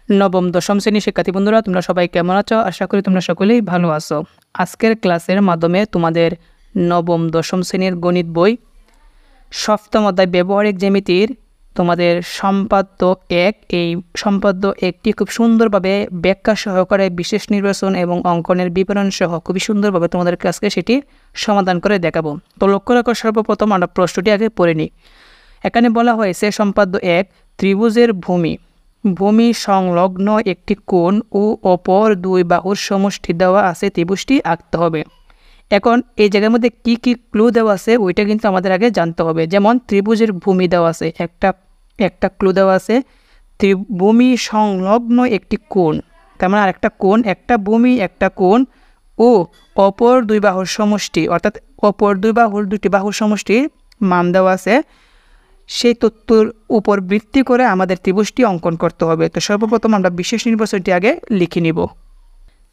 নবম দশম শ্রেণীর শিক্ষার্থী বন্ধুরা, তোমরা সবাই কেমন আছো? আশা করি তোমরা সকলেই ভালো আছো। আজকের ক্লাসের মাধ্যমে তোমাদের নবম দশম শ্রেণীর গণিত বই সপ্তম অধ্যায় ব্যবহারিক জ্যামিতির তোমাদের সম্পাদ্য এক, এই সম্পাদ্য একটি খুব সুন্দরভাবে ব্যাখ্যা সহকারে বিশেষ নির্বাচন এবং অঙ্কনের বিবরণ সহ খুবই সুন্দরভাবে তোমাদের আজকে সেটি সমাধান করে দেখাবো। তো লক্ষ্য রাখো, সর্বপ্রথম আমরা প্রশ্নটি আগে পড়ে নিই। এখানে বলা হয়েছে সম্পাদ্য এক, ত্রিভুজের ভূমি সংলগ্ন একটি কোণ ও অপর দুই বাহুর সমষ্টি দেওয়া আছে, ত্রিভুজটি আঁকতে হবে। এখন এই জায়গার মধ্যে কি কি ক্লু দেওয়া আছে ওইটা কিন্তু আমাদের আগে জানতে হবে। যেমন ত্রিভুজের ভূমি দেওয়া আছে, একটা ক্লু দেওয়া আছে, ভূমি সংলগ্ন একটি কোণ, তার মানে আরেকটা কোণ, একটা ভূমি একটা কোণ ও অপর দুই বাহুর সমষ্টি, অর্থাৎ অপর দুটি বাহুর সমষ্টির মান দেওয়া আছে। সেই তথ্যের উপর ভিত্তি করে আমাদের ত্রিভুজটি অঙ্কন করতে হবে। তো সর্বপ্রথম আমরা বিশেষ নির্বাচনটি আগে লিখে নিব।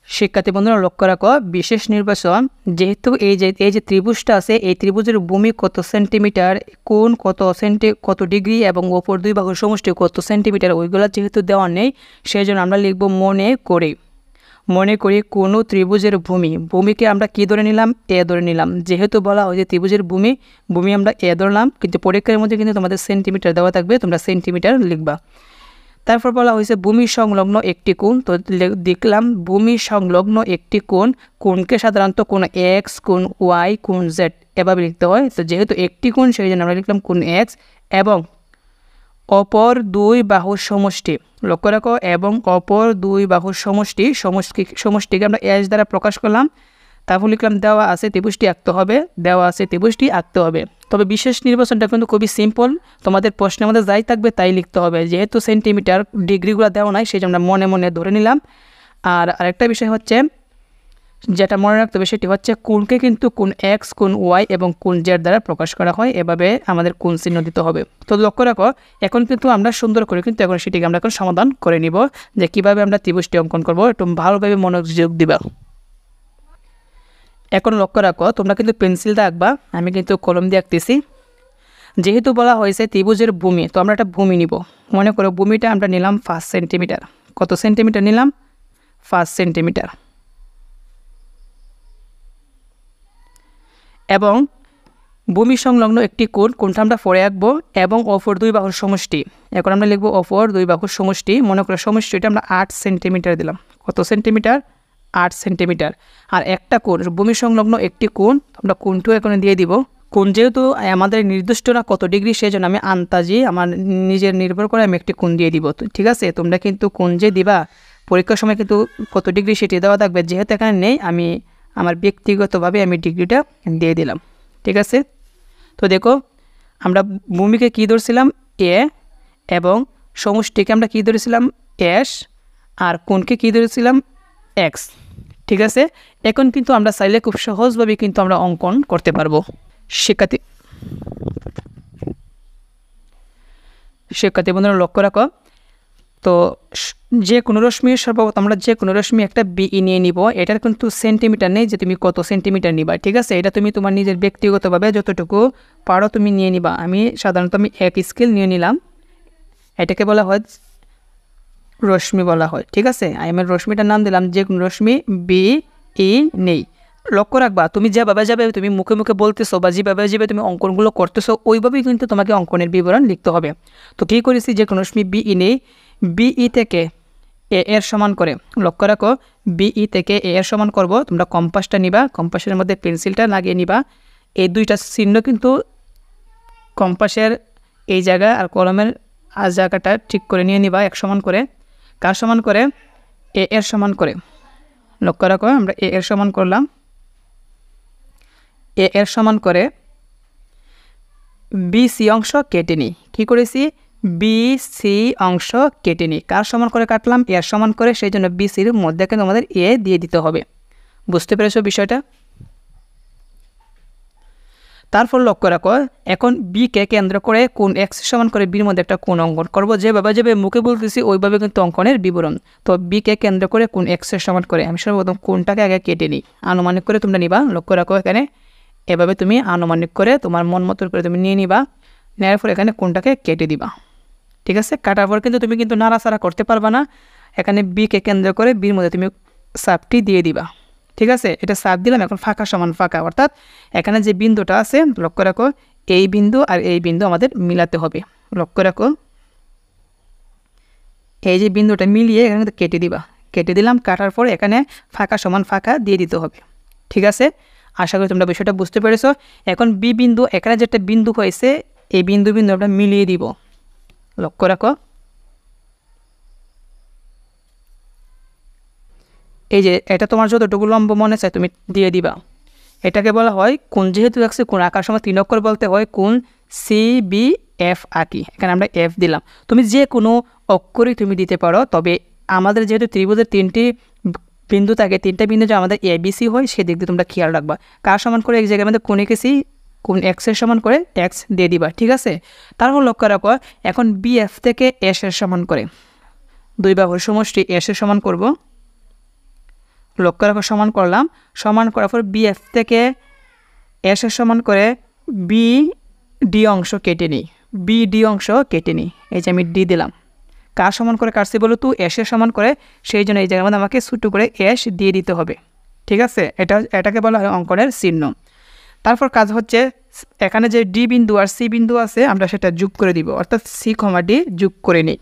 শিক্ষার্থী বন্ধুরা লক্ষ্য রাখো, বিশেষ নির্বাচন যেহেতু এই যে ত্রিভুজটা আছে, এই ত্রিভুজের ভূমি কত সেন্টিমিটার, কোণ কত ডিগ্রি এবং অপর দুই বাহুর সমষ্টি কত সেন্টিমিটার, ওইগুলো যেহেতু দেওয়া নেই, সেই জন্য আমরা লিখব মনে করি কোনো ত্রিভুজের ভূমিকে আমরা কি ধরে নিলাম? এ ধরে নিলাম। যেহেতু বলা হয় যে ত্রিভুজের ভূমি আমরা এ ধরলাম, কিন্তু পরীক্ষার মধ্যে কিন্তু তোমাদের সেন্টিমিটার দেওয়া থাকবে, তোমরা সেন্টিমিটার লিখবা। তারপর বলা হয়েছে ভূমি সংলগ্ন একটি কোণ, তো দেখলাম ভূমি সংলগ্ন একটি কোণকে সাধারণত কোণ এক্স, কোণ ওয়াই, কোণ জেড এভাবে লিখতে হয়। তো যেহেতু একটি কোণ, সেই জন্য আমরা লিখলাম কোণ এক্স এবং অপর দুই বাহুর সমষ্টি। লক্ষ্য রাখো, এবং অপর দুই বাহুর সমষ্টিকে আমরা এস দ্বারা প্রকাশ করলাম। তারপর লিখলাম দেওয়া আছে ত্রিভুজটি আঁকতে হবে। তবে বিশেষ নির্বাচনটা কিন্তু খুবই সিম্পল, তোমাদের প্রশ্নের মধ্যে যাই থাকবে তাই লিখতে হবে। যেহেতু সেন্টিমিটার ডিগ্রিগুলো দেওয়া নাই, সেই জন্য আমরা মনে মনে ধরে নিলাম। আর আরেকটা বিষয় হচ্ছে, যেটা মনে রাখতে হবে সেটি হচ্ছে কোণকে কিন্তু কোণ এক্স, কোণ ওয়াই এবং কোণ জেড দ্বারা প্রকাশ করা হয়, এভাবে আমাদের কোণ চিহ্ন দিতে হবে। তো লক্ষ্য রাখো, এখন কিন্তু আমরা সুন্দর করে কিন্তু এখন সেটিকে আমরা এখন সমাধান করে নিব যে কিভাবে আমরা ত্রিভুজটি অঙ্কন করব। একটু ভালোভাবে মনোযোগ দিবা। এখন লক্ষ্য রাখো, তোমরা কিন্তু পেন্সিল দিয়ে আঁকবা, আমি কিন্তু কলম দিয়ে আঁকতেছি। যেহেতু বলা হয়েছে ত্রিভুজের ভূমি, তো আমরা একটা ভূমি নিব। মনে করো ভূমিটা আমরা নিলাম 5 সেন্টিমিটার। কত সেন্টিমিটার নিলাম? 5 সেন্টিমিটার। এবং ভূমি সংলগ্ন একটি কোণটা আমরা পরে আঁকবো, এবং অপর দুই বাহুর সমষ্টি। এখন আমরা লিখবো অপর দুই বাহুর সমষ্টি। মনে করো সমষ্টিটা আমরা 8 সেন্টিমিটার দিলাম। কত সেন্টিমিটার? 8 সেন্টিমিটার। আর একটা কোণ, ভূমি সংলগ্ন একটি কোণ, আমরা কোণটিও এখানে দিয়ে দিব। কোণ যেহেতু আমাদের নির্দিষ্ট না কত ডিগ্রি, সেই জন্য আমি আন্তাজি আমার নিজের নির্ভর করে আমি একটি কোণ দিয়ে দিব। ঠিক আছে, তোমরা কিন্তু কোণ যে দিবা পরীক্ষার সময় কিন্তু কত ডিগ্রি সেটি দেওয়া থাকবে। যেহেতু এখানে নেই, আমি আমার ব্যক্তিগতভাবে আমি ডিগ্রিটা দিয়ে দিলাম। ঠিক আছে, তো দেখো আমরা ভূমিকে কী ধরছিলাম? এ, এবং সমষ্টিকে আমরা কী ধরেছিলাম? এস, আর কোণকে কী ধরেছিলাম? এক্স। ঠিক আছে, এখন কিন্তু আমরা চাইলে খুব সহজভাবে কিন্তু আমরা অঙ্কন করতে পারবো। শিক্ষার্থী বন্ধুরা লক্ষ্য রাখো, তো যে কোনো রশ্মির সর্বপ্রথম আমরা যে কোনো রশ্মি একটা বিই নিয়ে নিব। এটার কিন্তু সেন্টিমিটার নেই যে তুমি কত সেন্টিমিটার নিবা। ঠিক আছে, এটা তুমি তোমার নিজের ব্যক্তিগতভাবে যতটুকু পারো তুমি নিয়ে নিবা। আমি সাধারণত এক স্কেল নিয়ে নিলাম। এটাকে বলা হয় রশ্মি বলা হয়। ঠিক আছে, আমি রশ্মিটার নাম দিলাম যে কোনো রশ্মি বিই নেই। লক্ষ্য রাখবা, তুমি যেভাবে তুমি মুখে মুখে বলতেছো বা যেভাবে তুমি অঙ্কনগুলো করতেছো, ওইভাবেই কিন্তু তোমাকে অঙ্কনের বিবরণ লিখতে হবে। তো কী করেছি, যে কোনো রশ্মি বিই নেই, বিই থেকে এ এর সমান করে, লক্ষ্য রাখো বিই থেকে এ এর সমান করব। তোমরা কম্পাসটা নিবা, কম্পাসের মধ্যে পেন্সিলটা লাগিয়ে নিবা। এই দুইটা চিহ্ন কিন্তু কম্পাসের এই জায়গা আর কলমের আর জায়গাটা ঠিক করে নিয়ে নিবা এক সমান করে। কার সমান করে? এ এর সমান করে। লক্ষ্য রাখো, আমরা এ এর সমান করলাম। এ এর সমান করে বিসি অংশ কেটে নিই। কী করেছি? বিসি অংশ কেটে নিই। কার সমান করে কাটলাম? এর সমান করে, সেই জন্য বিসির মধ্যে কিন্তু আমাদের এ দিয়ে দিতে হবে। বুঝতে পেরেছো বিষয়টা? তারপর লক্ষ্য রাখো, এখন বিকে কেন্দ্র করে কোণ এক্স সমান করে বির মধ্যে একটা কোণ অঙ্কন করবো। যেভাবে মুখে বলতেছি ওইভাবে কিন্তু অঙ্কনের বিবরণ। তো বিকে কেন্দ্র করে কোণ এক্সের সমান করে আমি সর্বপ্রথম কোণটাকে আগে কেটে নিই। আনুমানিক করে তোমরা নিবা। লক্ষ্য রাখো, এখানে এভাবে তুমি আনুমানিক করে তোমার মন মতো করে তুমি নিয়ে নিবা। নেওয়ার পর এখানে কোণটাকে কেটে দিবা। ঠিক আছে, কাটার পর কিন্তু তুমি কিন্তু নাড়াচাড়া করতে পারবা না। এখানে বিকে কেন্দ্র করে বির মধ্যে তুমি চাপটি দিয়ে দিবা। ঠিক আছে, এটা চাপ দিলাম। এখন ফাঁকা সমান ফাঁকা, অর্থাৎ এখানে যে বিন্দুটা আছে লক্ষ্য রাখো, এই বিন্দু আর এই বিন্দু আমাদের মিলাতে হবে। লক্ষ্য রাখো, এই যে বিন্দুটা মিলিয়ে এখানে কেটে দিবা। কেটে দিলাম, কাটার পর এখানে ফাঁকা সমান ফাঁকা দিয়ে দিতে হবে। ঠিক আছে, আশা করি তোমরা বিষয়টা বুঝতে পেরেছো। এখন বি বিন্দু, এখানে যেটা বিন্দু হয়েছে এই বিন্দু আমরা মিলিয়ে দিব। লক্ষ্য রাখো, এই যে এটা তোমার যতটুকু লম্ব মনে চায় তুমি দিয়ে দিবা। এটাকে বলা হয় কোণ। যেহেতু দেখছি কোণ আঁকার সময় 3 অক্ষর বলতে হয় কোণ CBF আঁকি, এখানে আমরা F দিলাম। তুমি যে কোনো অক্ষরই তুমি দিতে পারো, তবে আমাদের যেহেতু ত্রিভুজের 3টি বিন্দু থাকে, 3টা বিন্দু যে আমাদের ABC হয় সেদিক দিয়ে তোমরা খেয়াল রাখবা। কার সমান করে এক জায়গায় আমাদের কোণ এঁকেছি, কোণ X এর সমান করে X দিয়ে দিবা। ঠিক আছে, তারপর লক্ষ্য রাখো, এখন BF থেকে S এর সমান করে 2 বাহুর সমষ্টি S এর সমান করব। লক্ষ্য রাখো, সমান করলাম। সমান করার পর BF থেকে S এর সমান করে BD অংশ কেটে নিই। BD অংশ কেটে নিই, এই যে আমি D দিলাম। কার সমান করে কাটছি বলো তো? S এর সমান করে, সেই জন্য এই জায়গার মধ্যে আমাকে ছোটো করে S দিয়ে দিতে হবে। ঠিক আছে, এটাকে বলা হয় অঙ্কনের চিহ্ন। তারপর কাজ হচ্ছে এখানে যে D বিন্দু আর C বিন্দু আছে আমরা সেটা যোগ করে দিব, অর্থাৎ C, D যোগ করে নিই।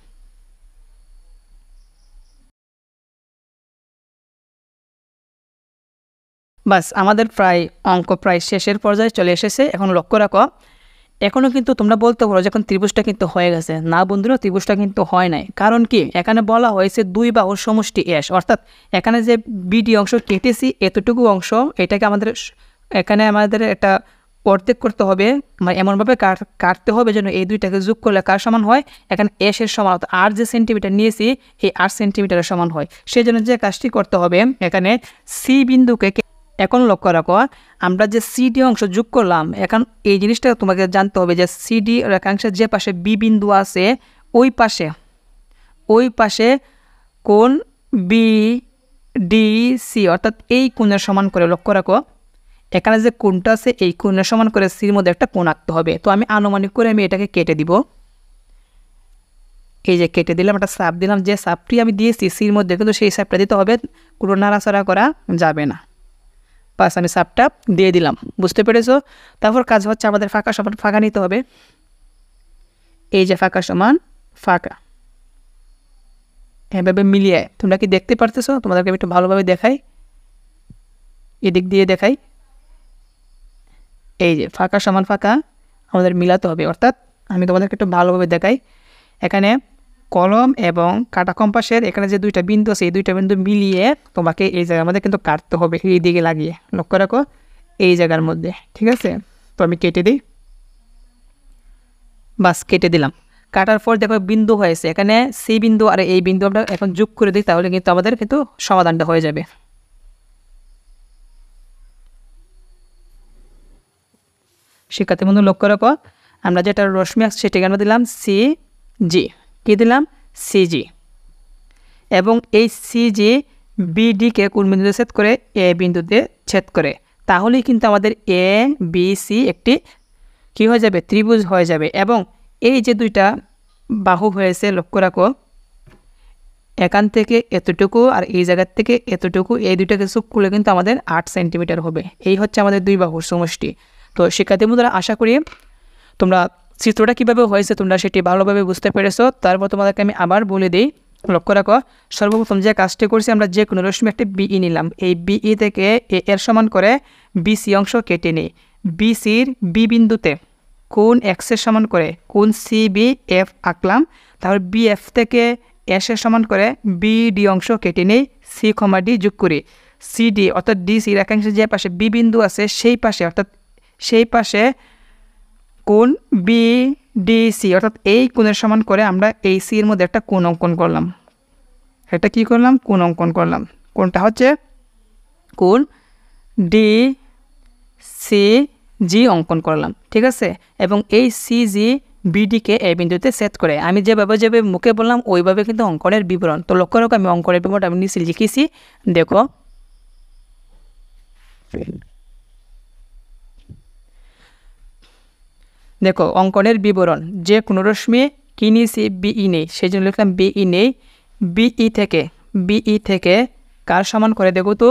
বাস, আমাদের অঙ্ক প্রায় শেষের পর্যায়ে চলে এসেছে। এখন লক্ষ্য রাখো, এখনও কিন্তু তোমরা বলতে পারো যে এখন ত্রিভুজটা কিন্তু হয়ে গেছে। না বন্ধুরা, ত্রিভুজটা কিন্তু হয় নাই। কারণ কি, এখানে বলা হয়েছে 2 বাহুর সমষ্টি S, অর্থাৎ এখানে যে BD অংশ কেটেছি এতটুকু অংশ, এটাকে এখানে আমাদের একটা অর্ধেক করতে হবে, মানে এমনভাবে কাটতে হবে যেন এই দুইটাকে যোগ করলে কার সমান হয়, এখানে S এর সমান, অর্থাৎ আর যে সেন্টিমিটার নিয়েছি এই 8 সেন্টিমিটারের সমান হয়। সেই জন্য যে কাজটি করতে হবে, এখানে C বিন্দুকে, এখন লক্ষ্য রাখো, আমরা যে CD অংশ যোগ করলাম, এখন এই জিনিসটা তোমাকে জানতে হবে যে CD রেখাংশের যে পাশে B বিন্দু আছে ওই পাশে কোণ BDC, অর্থাৎ এই কোণের সমান করে, লক্ষ্য রাখো এখানে যে কোণটা আছে এই কোণের সমান করে সির মধ্যে একটা কোণ আঁকতে হবে। তো আমি আনুমানিক করে আমি এটাকে কেটে দিব। এই যে কেটে দিলাম, একটা চাপ দিলাম। যে চাপটি আমি দিয়েছি সির মধ্যে, কিন্তু সেই চাপটা দিতে হবে, কোনো নাড়াচাড়া করা যাবে না। বাস, আমি চাপটা দিয়ে দিলাম। বুঝতে পেরেছো? তারপর কাজ হচ্ছে আমাদের ফাঁকা সমান ফাঁকা নিতে হবে। এই যে ফাঁকা সমান ফাঁকা এভাবে মিলিয়ে, তোমরা কি দেখতে পারতেছো? তোমাদেরকে আমি একটু ভালোভাবে দেখাই, এদিক দিয়ে দেখাই। এই যে ফাঁকা সমান ফাঁকা আমাদের মিলাতে হবে, অর্থাৎ আমি তোমাদেরকে একটু ভালোভাবে দেখাই। এখানে কলম এবং কাটা কম্পাসের এখানে যে 2টা বিন্দু আছে এই 2টা বিন্দু মিলিয়ে তোমাকে এই জায়গার মধ্যে কিন্তু কাটতে হবে, এই দিকে লাগিয়ে। লক্ষ্য রাখো, এই জায়গার মধ্যে। ঠিক আছে, তো আমি কেটে দিই। বাস, কেটে দিলাম। কাটার পর দেখো বিন্দু হয়েছে, এখানে C বিন্দু আর এই বিন্দু আমরা এখন যোগ করে দিই, তাহলে কিন্তু আমাদের কিন্তু সমাধানটা হয়ে যাবে। শিক্ষার্থী বন্ধু লক্ষ্য রাখো, আমরা যেটা রশ্মি আছে সেটাকে আমরা দিলাম CG। কী দিলাম? CG। এবং এই CG BDকে কোন বিন্দুতে ছেদ করে? A বিন্দুতে ছেদ করে। তাহলেই কিন্তু আমাদের ABC একটি কী হয়ে যাবে? ত্রিভুজ হয়ে যাবে। এবং এই যে 2টা বাহু হয়েছে, লক্ষ্য রাখো এখান থেকে এতটুকু আর এই জায়গার থেকে এতটুকু, এই 2টাকে যোগ করলে কিন্তু আমাদের 8 সেন্টিমিটার হবে। এই হচ্ছে আমাদের 2 বাহুর সমষ্টি। তো শিক্ষার্থী বন্ধুরা, আশা করি তোমরা চিত্রটা কীভাবে হয়েছে তোমরা সেটি ভালোভাবে বুঝতে পেরেছো। তারপর তোমাদেরকে আমি আবার বলে দিই, লক্ষ্য রাখো সর্বপ্রথম যে কাজটি করছি, আমরা যে কোনো রশ্মি একটা BE নিলাম। এই BE থেকে এর সমান করে BC অংশ কেটে নিই। BCর B বিন্দুতে কোণ X এর সমান করে কোণ CBF আঁকলাম। তাহলে BF থেকে S এর সমান করে BD অংশ কেটে নিই, C, D যোগ করি। CD অর্থাৎ DC রেখাংশের যে পাশে B বিন্দু আছে সেই পাশে কোণ BDC, অর্থাৎ এই কোণের সমান করে আমরা এই C এর মধ্যে একটা কোণ অঙ্কন করলাম। এটা কি করলাম? কোণ অঙ্কন করলাম। কোণটা হচ্ছে কোণ DCG অঙ্কন করলাম। ঠিক আছে, এবং এই CG BDকে এই বিন্দুতে সেট করে আমি যেভাবে মুখে বললাম ওইভাবে কিন্তু অঙ্কনের বিবরণ। তো লক্ষ্য রাখো, আমি অঙ্কনের বিবরণ আমি নিচে লিখেছি, দেখো। দেখো অঙ্কনের বিবরণ, যে কোনো রশ্মি কি নিয়েছি? BE নেই, সেই জন্য লিখলাম BE নেই। বিই থেকে কার সমান করে দেখো তো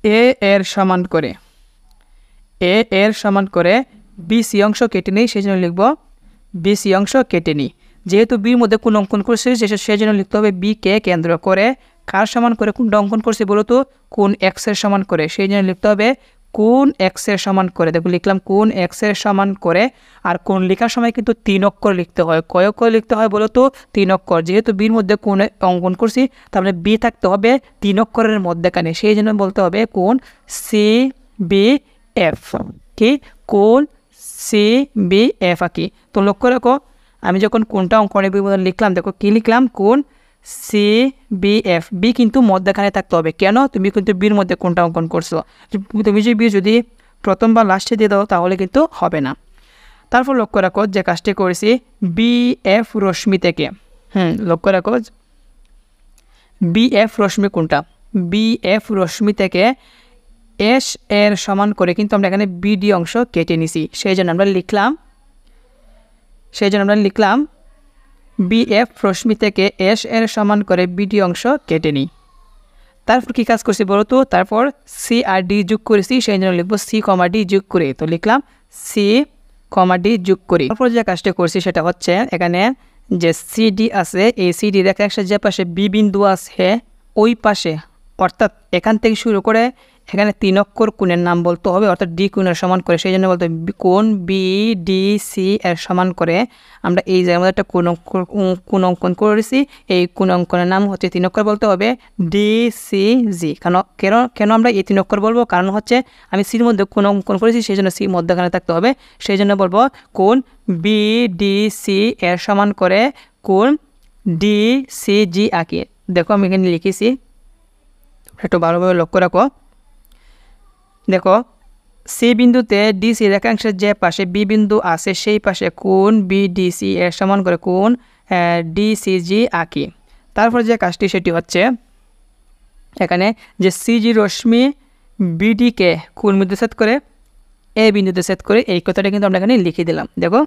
এ এর সমান করে এ এর সমান করে বিসি অংশ কেটে নিই, সেই জন্য লিখব বিসি অংশ কেটে নিই। যেহেতু বির মধ্যে কোন অঙ্কন করছে সেই জন্য লিখতে হবে বিকে কেন্দ্র করে কার সমান করে কোনটা অঙ্কন করছে বলো তো কোন এক্সের সমান করে, সেই জন্য লিখতে হবে কোন এক্সের সমান করে। দেখো লিখলাম কোন এক্সের সমান করে। আর কোন লেখার সময় কিন্তু 3 অক্ষর লিখতে হয়। কয় অক্ষর লিখতে হয় বলো তো 3 অক্ষর। যেহেতু বির মধ্যে কোন অঙ্কন করছি তাহলে বি থাকতে হবে 3 অক্ষরের মধ্যেখানে, সেই জন্য বলতে হবে কোন সি বি এফ। কি কোন সি বি এফ আঁকি। তো লক্ষ্য রাখো আমি যখন কোনটা অঙ্কনের বইয়ের মধ্যে লিখলাম, দেখো কি লিখলাম কোন সি বি এফ। বি কিন্তু মধ্যখানে থাকতে হবে। কেন? তুমি কিন্তু বির মধ্যে কোনটা অঙ্কন করছো। তুমি যদি প্রথম বা লাস্টে দিয়ে দাও তাহলে কিন্তু হবে না। তারপর লক্ষ্য রাখো যে কাজটি করেছি বি এফ রশ্মি থেকে, লক্ষ্য রাখো বি এফ রশ্মি কোনটা, বি এফ রশ্মি থেকে এস এর সমান করে কিন্তু আমরা এখানে বিডি অংশ কেটে নিছি, সেই জন্য আমরা লিখলাম বি এফ রশ্মি থেকে এস এর সমান করে বিডি অংশ কেটে নিই। তারপর কি কাজ করছি বলো তো, তারপর সি আর ডি যোগ করেছি, সেই জন্য লিখবো সি কমা ডি যোগ করে। তো লিখলাম সি কমা ডি যোগ করি। তারপর যে কাজটা করছি সেটা হচ্ছে এখানে যে সিডি আছে এই সিডি রেখা একসাথে যে পাশে বি বিন্দু আছে ওই পাশে, অর্থাৎ এখান থেকে শুরু করে এখানে 3 অক্ষর কোণের নাম বলতে হবে, অর্থাৎ ডি কোণের সমান করে, সেই জন্য বলতে হবে কোণ বি ডি সি এর সমান করে আমরা এই জায়গার মধ্যে একটা কোণ অঙ্কন করেছি। এই কোণ অঙ্কনের নাম হচ্ছে 3 অক্ষর বলতে হবে ডি সি জি। কেন আমরা এই 3 অক্ষর বলবো, কারণ হচ্ছে আমি সির মধ্যে কোণ অঙ্কন করেছি, সেই জন্য সি মধ্যখানে থাকতে হবে, সেই জন্য বলবো কোণ বি ডি সি এর সমান করে কোণ ডি সি জি আঁকি। দেখো আমি এখানে লিখেছি, একটু ভালোভাবে লক্ষ্য রাখো। দেখো সি বিন্দুতে ডিসি রেখাংশের যে পাশে বি বিন্দু আছে সেই পাশে কোণ বিডিসি এর সমান করে কোণ ডিসিজি আঁকি। তারপর যে কাজটি সেটি হচ্ছে এখানে যে সিজি রশ্মি বিডিকে কোন বিন্দুতে ছেদ করে এ বিন্দুতে ছেদ করে, এই কথাটা কিন্তু আমরা এখানে লিখে দিলাম। দেখো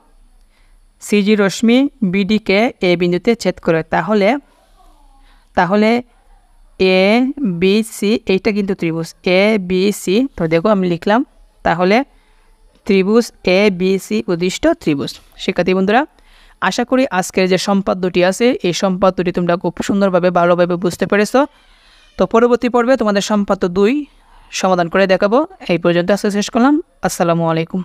সিজি রশ্মি বিডিকে এ বিন্দুতে ছেদ করে, তাহলে এ বি সি এইটা কিন্তু ত্রিভুজ এ বি সি। তো দেখো আমি লিখলাম তাহলে ত্রিভুজ এ বি সি উদ্দিষ্ট ত্রিভুজ। শিক্ষার্থী বন্ধুরা, আশা করি আজকের যে সম্পাদ্যটি আছে এই সম্পাদ্যটি তোমরা খুব সুন্দরভাবে ভালোভাবে বুঝতে পেরেছো। তো পরবর্তী পর্বে তোমাদের সম্পাদ্য 2 সমাধান করে দেখাবো। এই পর্যন্ত আজকে শেষ করলাম। আসসালামু আলাইকুম।